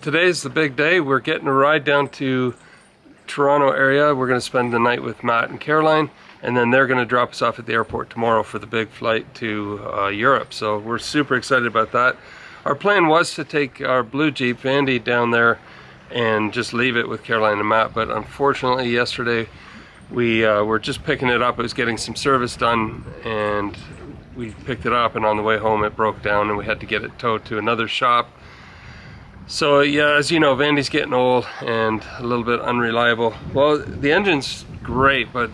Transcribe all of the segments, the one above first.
Today's the big day. We're getting a ride down to Toronto area. We're going to spend the night with Matt and Caroline, and then they're going to drop us off at the airport tomorrow for the big flight to Europe. So we're super excited about that. Our plan was to take our blue Jeep Vandy down there and just leave it with Caroline and Matt, but unfortunately yesterday we were just picking it up. It was getting some service done, and we picked it up, and on the way home it broke down and we had to get it towed to another shop. So yeah, as you know, Vandy's getting old and a little bit unreliable. Well, the engine's great, but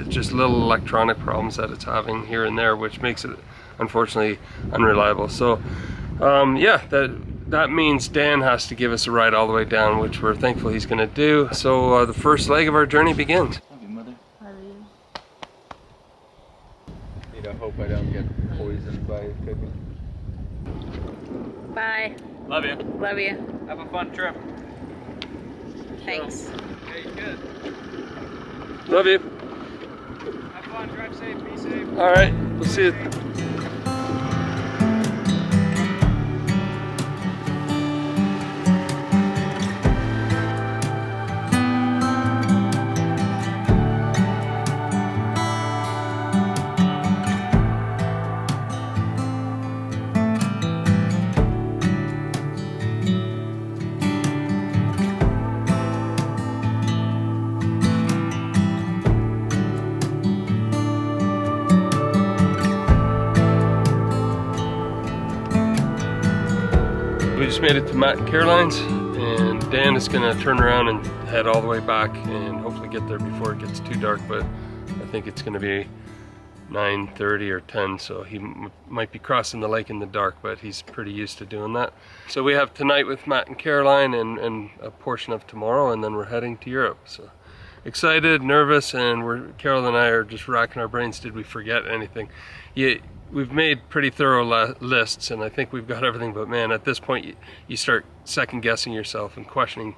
just little electronic problems that it's having here and there, which makes it unfortunately unreliable. So yeah, that means Dan has to give us a ride all the way down, which we're thankful he's going to do. So the first leg of our journey begins. Love you, Mother. Love you. I hope I don't get poisoned by cooking. Bye. Love you. Love you. Have a fun trip. Thanks. Hey, good. Love you. Have fun, drive safe, be safe. All right, we'll see you. We just made it to Matt and Caroline's, and Dan is going to turn around and head all the way back and hopefully get there before it gets too dark, but I think it's going to be 9:30 or 10, so he might be crossing the lake in the dark, but he's pretty used to doing that. So we have tonight with Matt and Caroline and a portion of tomorrow, and then we're heading to Europe. So excited, nervous, and Carol and I are just racking our brains. Did we forget anything? We've made pretty thorough lists, and I think we've got everything, but man, at this point you start second guessing yourself and questioning,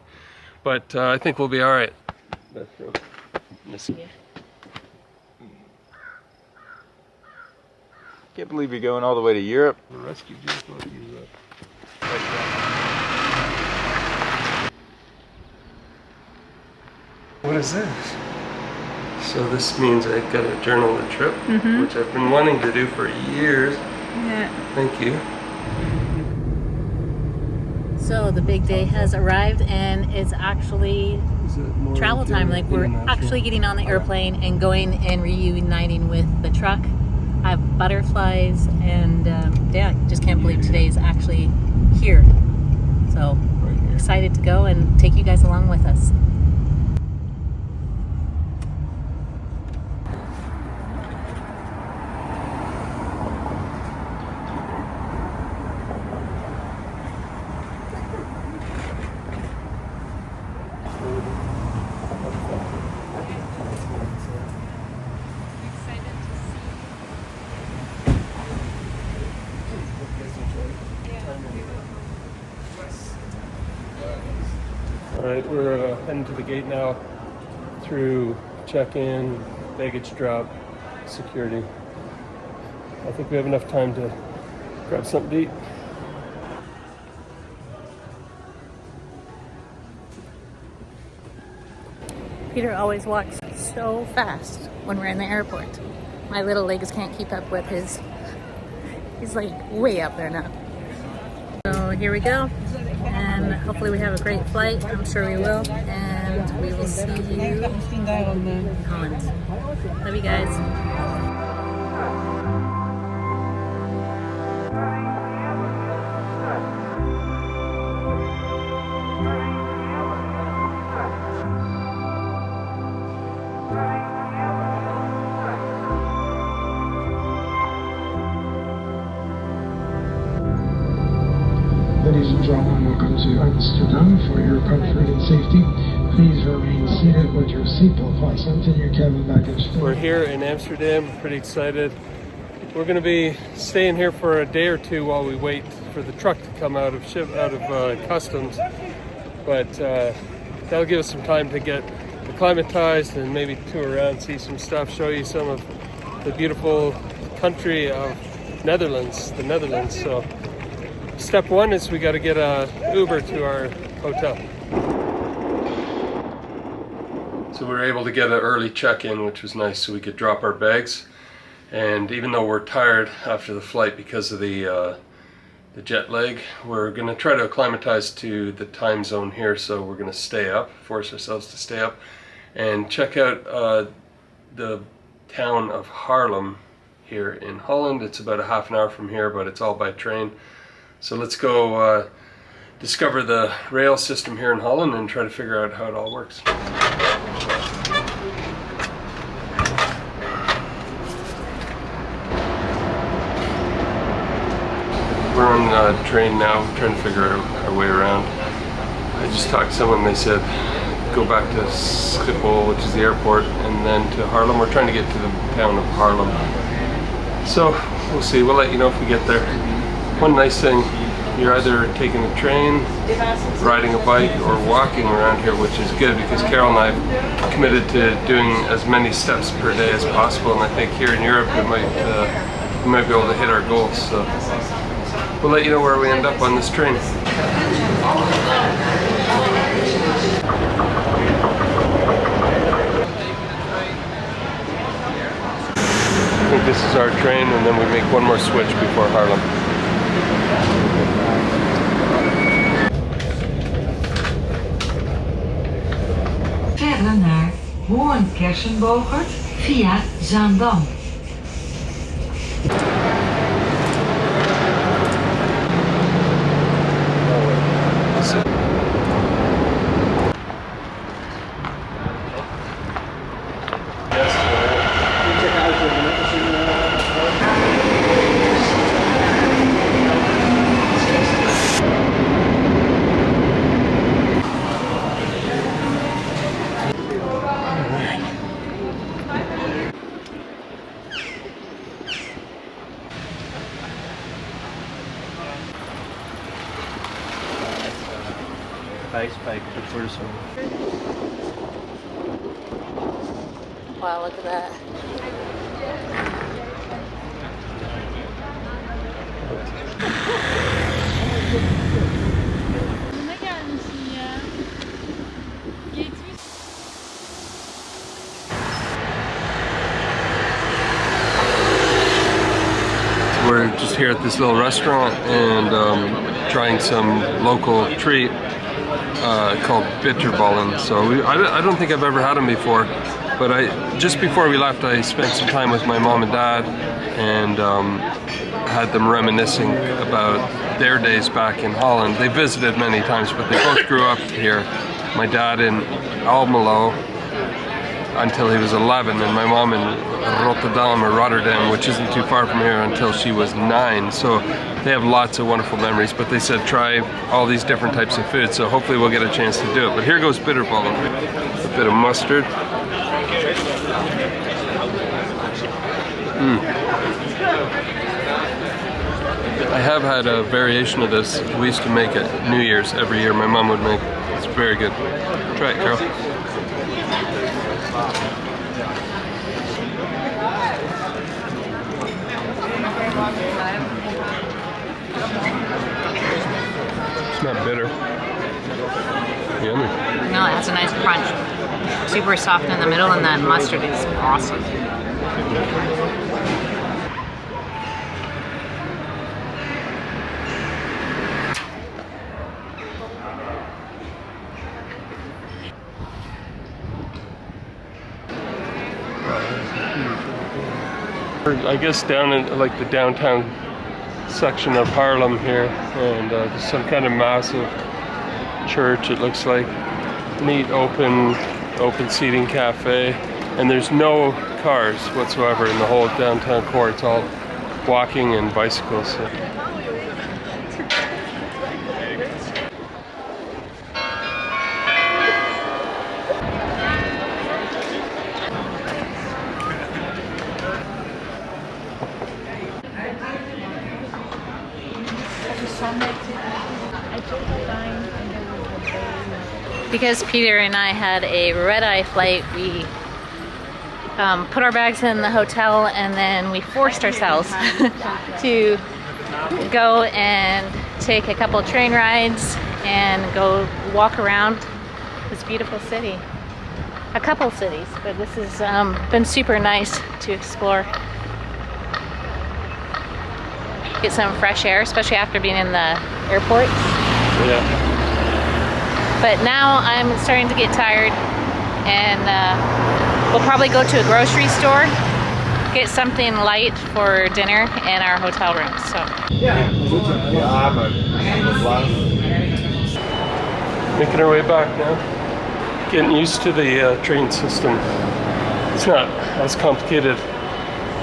but I think we'll be all right. Can't believe you're going all the way to Europe. The rescue vehicle is What is this? So this means I've got to journal the trip, which I've been wanting to do for years. Yeah. Thank you. So the big day has arrived, and it's actually travel time. Like, we're actually getting on the airplane and going and reuniting with the truck. I have butterflies, and yeah, just can't believe today's actually here. So excited to go and take you guys along with us. Alright, we're heading to the gate now through check-in, baggage drop, security. I think we have enough time to grab something to eat. Peter always walks so fast when we're in the airport. My little legs can't keep up with his. He's like way up there now. So here we go, and hopefully we have a great flight. I'm sure we will, and we will see you in Holland. Love you guys. Ladies and gentlemen, welcome to Amsterdam. For your comfort and safety, please remain seated with your seatbelt fastened and your cabin baggage. We're here in Amsterdam, pretty excited. We're going to be staying here for a day or two while we wait for the truck to come out of customs, but that'll give us some time to get acclimatized and maybe tour around, see some stuff, show you some of the beautiful country of the Netherlands. So step one is we got to get a Uber to our hotel. So we were able to get an early check-in, which was nice, so we could drop our bags. And even though we're tired after the flight because of the jet lag, we're going to try to acclimatize to the time zone here, so we're going to stay up, force ourselves to stay up, and check out the town of Haarlem here in Holland. It's about a half an hour from here, but it's all by train. So let's go discover the rail system here in Holland and try to figure out how it all works. We're on the train now, trying to figure out our way around. I just talked to someone, they said go back to Schiphol, which is the airport, and then to Haarlem. We're trying to get to the town of Haarlem. So we'll see, we'll let you know if we get there. One nice thing, you're either taking a train, riding a bike, or walking around here, which is good because Carol and I have committed to doing as many steps per day as possible, and I think here in Europe we might be able to hit our goals. So we'll let you know where we end up on this train. I think this is our train, and then we make one more switch before Haarlem. Verder naar Hoorn-Kersenbogert via Zaandam. for the summer. Wow, look at that. We're just here at this little restaurant and trying some local treat called bitterballen. So I don't think I've ever had them before, but just before we left I spent some time with my mom and dad and had them reminiscing about their days back in Holland. They visited many times, but they both grew up here. My dad in Almelo until he was 11, and my mom in Rotterdam, which isn't too far from here, until she was 9. So they have lots of wonderful memories, but they said try all these different types of food, so hopefully we'll get a chance to do it. But here goes bitterballen. A bit of mustard. I have had a variation of this. We used to make it New Year's every year. My mom would make it. It's very good. Try it, Carol. It's not bitter. Yummy. No, it has a nice crunch. Super soft in the middle, and that mustard is awesome. I guess down in like the downtown section of Haarlem here, and there's some kind of massive church, it looks like. Neat open seating cafe, and there's no cars whatsoever in the whole downtown core. It's all walking and bicycles. So. Because Peter and I had a red-eye flight, we put our bags in the hotel, and then we forced ourselves to go and take a couple train rides and go walk around this beautiful city. A couple cities, but this has been super nice to explore. Get some fresh air, especially after being in the airport. Yeah. But now I'm starting to get tired, and we'll probably go to a grocery store, get something light for dinner in our hotel room. So. Making our way back now. Getting used to the train system. It's not as complicated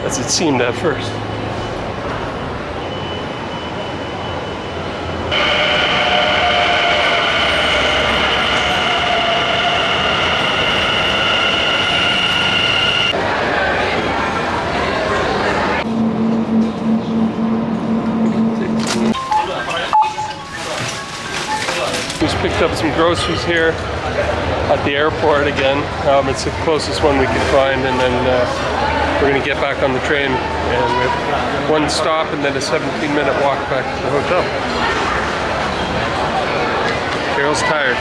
as it seemed at first. Just picked up some groceries here at the airport again. It's the closest one we could find, and then we're going to get back on the train, and we have one stop and then a 17-minute walk back to the hotel. Carol's tired.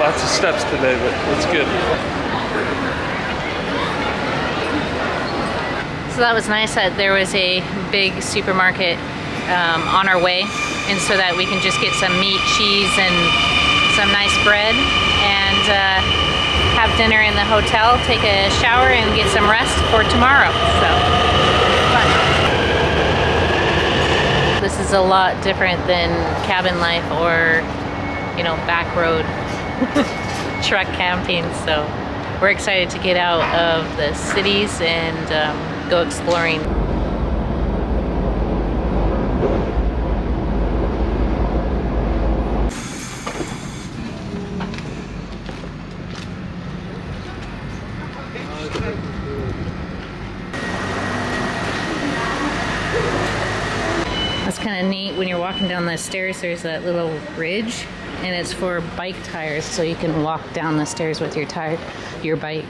Lots of steps today, but it's good. So that was nice that there was a big supermarket on our way, and so that we can just get some meat, cheese, and some nice bread, and have dinner in the hotel, take a shower, and get some rest for tomorrow. So, fun. This is a lot different than cabin life or, you know, back road truck camping. So we're excited to get out of the cities and go exploring. That's kind of neat. When you're walking down the stairs, there's that little ridge, and it's for bike tires, so you can walk down the stairs with your bike.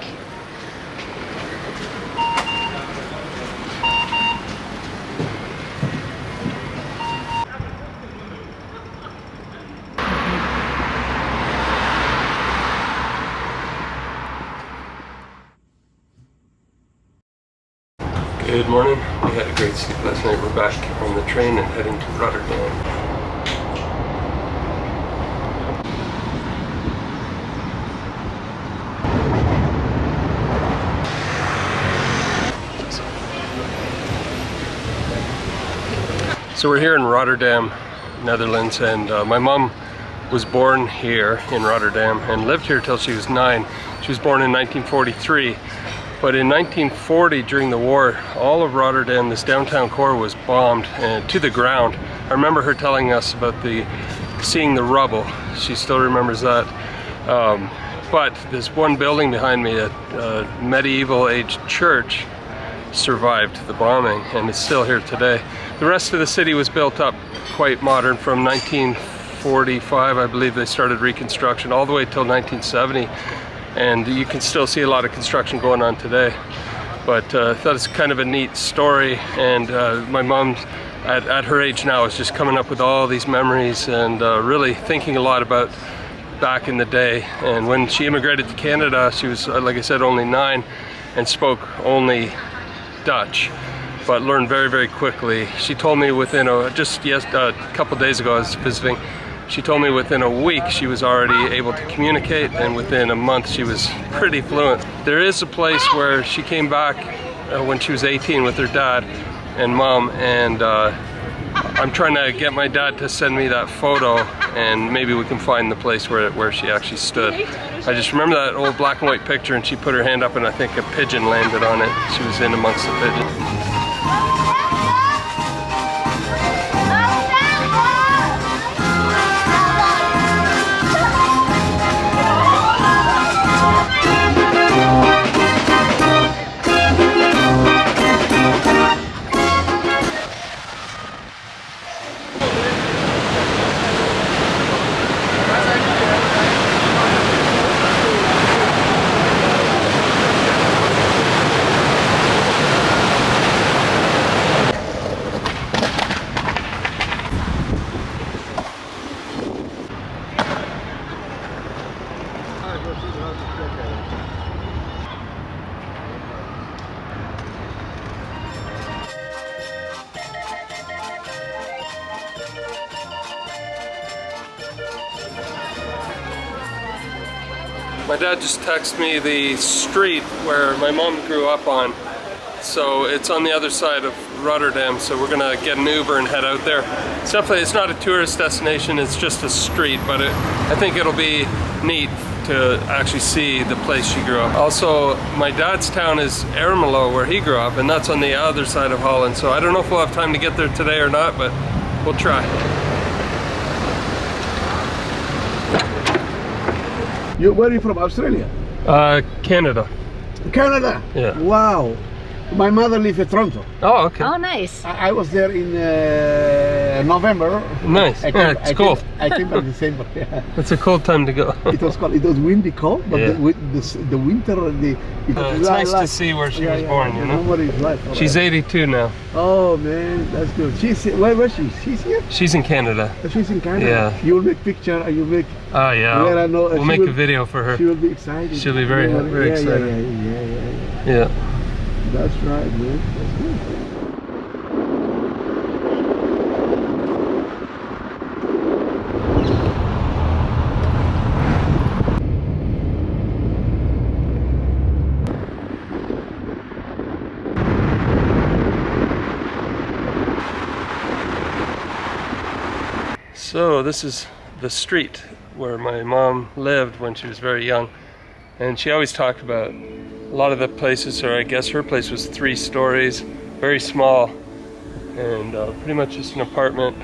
Good morning. We had a great sleep last night. We're back on the train and heading to Rotterdam. So we're here in Rotterdam, Netherlands, and my mom was born here in Rotterdam and lived here till she was 9. She was born in 1943. But in 1940, during the war, all of Rotterdam, this downtown core, was bombed to the ground. I remember her telling us about seeing the rubble. She still remembers that. But this one building behind me, a medieval age church, survived the bombing, and it's still here today. The rest of the city was built up quite modern from 1945, I believe they started reconstruction, all the way till 1970. And you can still see a lot of construction going on today. But I thought it's kind of a neat story, and my mom at her age now is just coming up with all these memories and really thinking a lot about back in the day. And when she immigrated to Canada, she was, like I said, only 9 and spoke only Dutch, but learned very, very quickly. She told me within a couple days ago I was visiting, she told me within a week she was already able to communicate, and within a month she was pretty fluent. There is a place where she came back when she was 18 with her dad and mom, and I'm trying to get my dad to send me that photo, and maybe we can find the place where she actually stood. I just remember that old black and white picture, and she put her hand up and I think a pigeon landed on it. She was in amongst the pigeons. My dad just texted me the street where my mom grew up on. So it's on the other side of Rotterdam, so we're gonna get an Uber and head out there. It's not a tourist destination, it's just a street, but I think it'll be neat to actually see the place she grew up. Also, my dad's town is Ermelo, where he grew up, and that's on the other side of Holland, so I don't know if we'll have time to get there today or not, but we'll try. Where are you from? Australia? Canada. Canada? Yeah. Wow. My mother lives in Toronto. Oh, okay. Oh, nice. I was there in November. Nice. It's cold. I came back December. Yeah. It's a cold time to go. It was cold. It was windy cold, but Yeah. the winter, It's nice to see where she was born, you know? What is life? She's 82 now. Oh man, that's good. Where was she? She's here? She's in Canada. She's in Canada. Yeah. You'll make picture and you'll make. Oh yeah. Well, I know, We'll make a video for her. She will be excited. She'll be very excited. Yeah. Yeah. That's right, man. That's good. So this is the street where my mom lived when she was very young, and she always talked about a lot of the places, or I guess her place was 3 stories, very small, and pretty much just an apartment.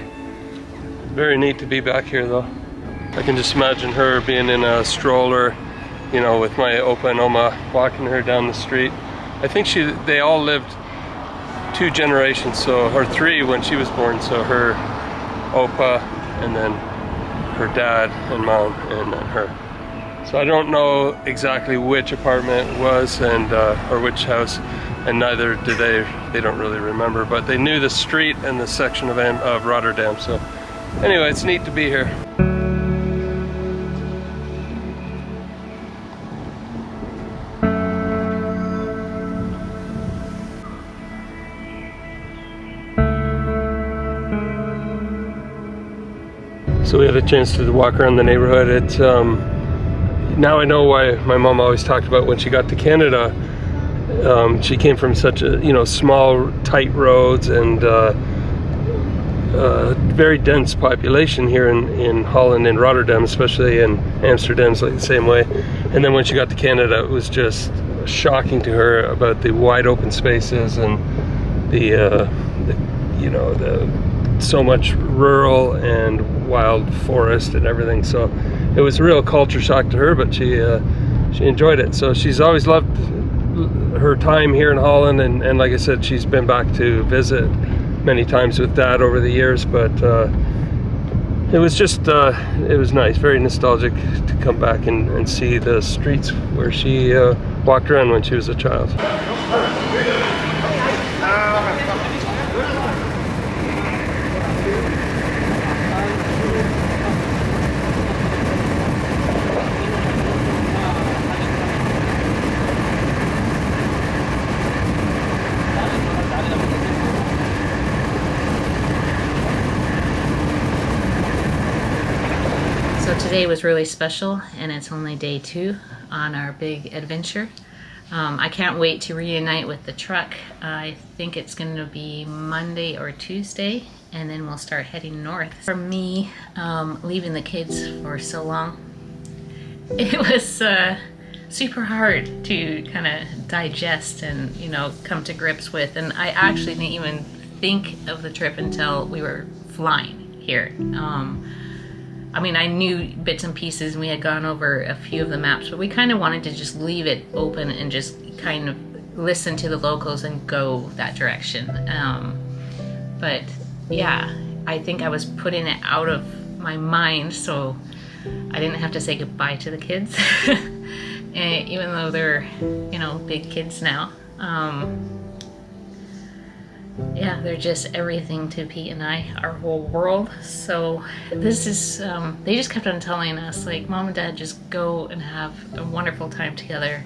Very neat to be back here though. I can just imagine her being in a stroller, you know, with my Opa and Oma walking her down the street. I think they all lived 2 generations, so her 3 when she was born, so her Opa and then her dad and mom and then her. So I don't know exactly which apartment it was and or which house, and neither do they. They don't really remember, but they knew the street and the section of Rotterdam. So anyway, it's neat to be here. So we had a chance to walk around the neighborhood. It's now I know why my mom always talked about when she got to Canada. She came from such a small, tight roads and very dense population here in Holland and Rotterdam, especially, in Amsterdam's like the same way. And then when she got to Canada, it was just shocking to her about the wide open spaces and the so much rural and wild forest and everything. So it was a real culture shock to her, but she enjoyed it. So she's always loved her time here in Holland, and like I said, she's been back to visit many times with Dad over the years, but it was just it was nice, very nostalgic to come back and see the streets where she walked around when she was a child. Today was really special, and it's only day 2 on our big adventure. I can't wait to reunite with the truck. I think it's going to be Monday or Tuesday, and then we'll start heading north. For me, leaving the kids for so long, it was super hard to kind of digest and come to grips with, and I actually didn't even think of the trip until we were flying here. I mean, I knew bits and pieces, and we had gone over a few of the maps, but we kind of wanted to just leave it open and just kind of listen to the locals and go that direction. But yeah, I think I was putting it out of my mind, so I didn't have to say goodbye to the kids, even though they're, big kids now. yeah, they're just everything to Pete and I, our whole world. So this is, they just kept on telling us, like, Mom and Dad, just go and have a wonderful time together.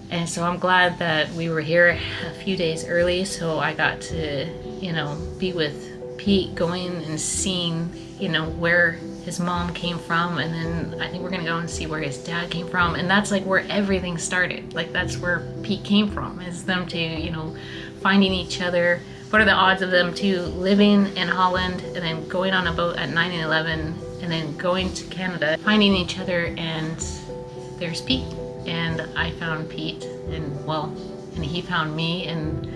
And so I'm glad that we were here a few days early, so I got to, you know, be with Pete, going and seeing, you know, where his mom came from, and then I think we're gonna go and see where his dad came from, and that's like where everything started. Like, that's where Pete came from, is them two, you know, finding each other. What are the odds of them two living in Holland and then going on a boat at 9 and 11 and then going to Canada, finding each other, and there's Pete. And I found Pete, and well, and he found me, and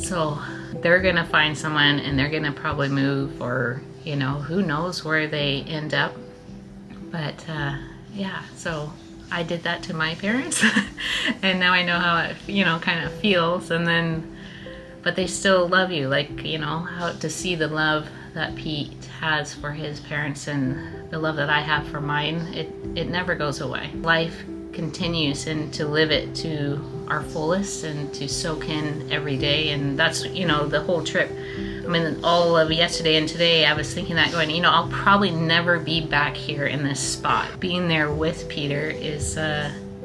so they're gonna find someone, and they're gonna probably move, or, you know, who knows where they end up. But yeah, so I did that to my parents and now I know how it, you know, kind of feels. And then, but they still love you, like, you know, how to see the love that Pete has for his parents and the love that I have for mine, it never goes away. Life continues, and to live it to our fullest and to soak in every day. And that's, you know, the whole trip. I mean, all of yesterday and today, I was thinking that, going, you know, I'll probably never be back here in this spot. Being there with Peter is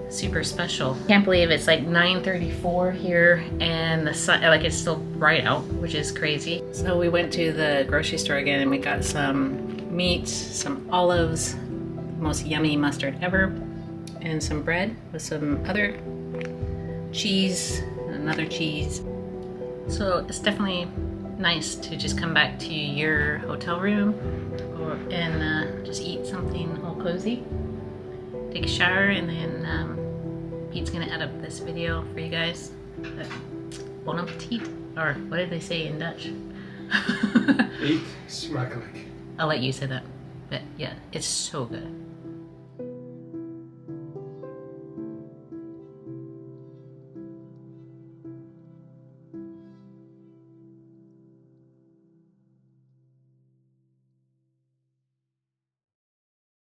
super special. Can't believe it's like 9:34 here, and the sun, like, it's still bright out, which is crazy. So we went to the grocery store again, and we got some meat, some olives, most yummy mustard ever, and some bread with some other cheese, and another cheese. So it's definitely nice to just come back to your hotel room and just eat something all cozy, take a shower, and then Pete's gonna edit this video for you guys. But bon appetit, or what did they say in Dutch? Eat smakelijk. I'll let you say that, but yeah, it's so good.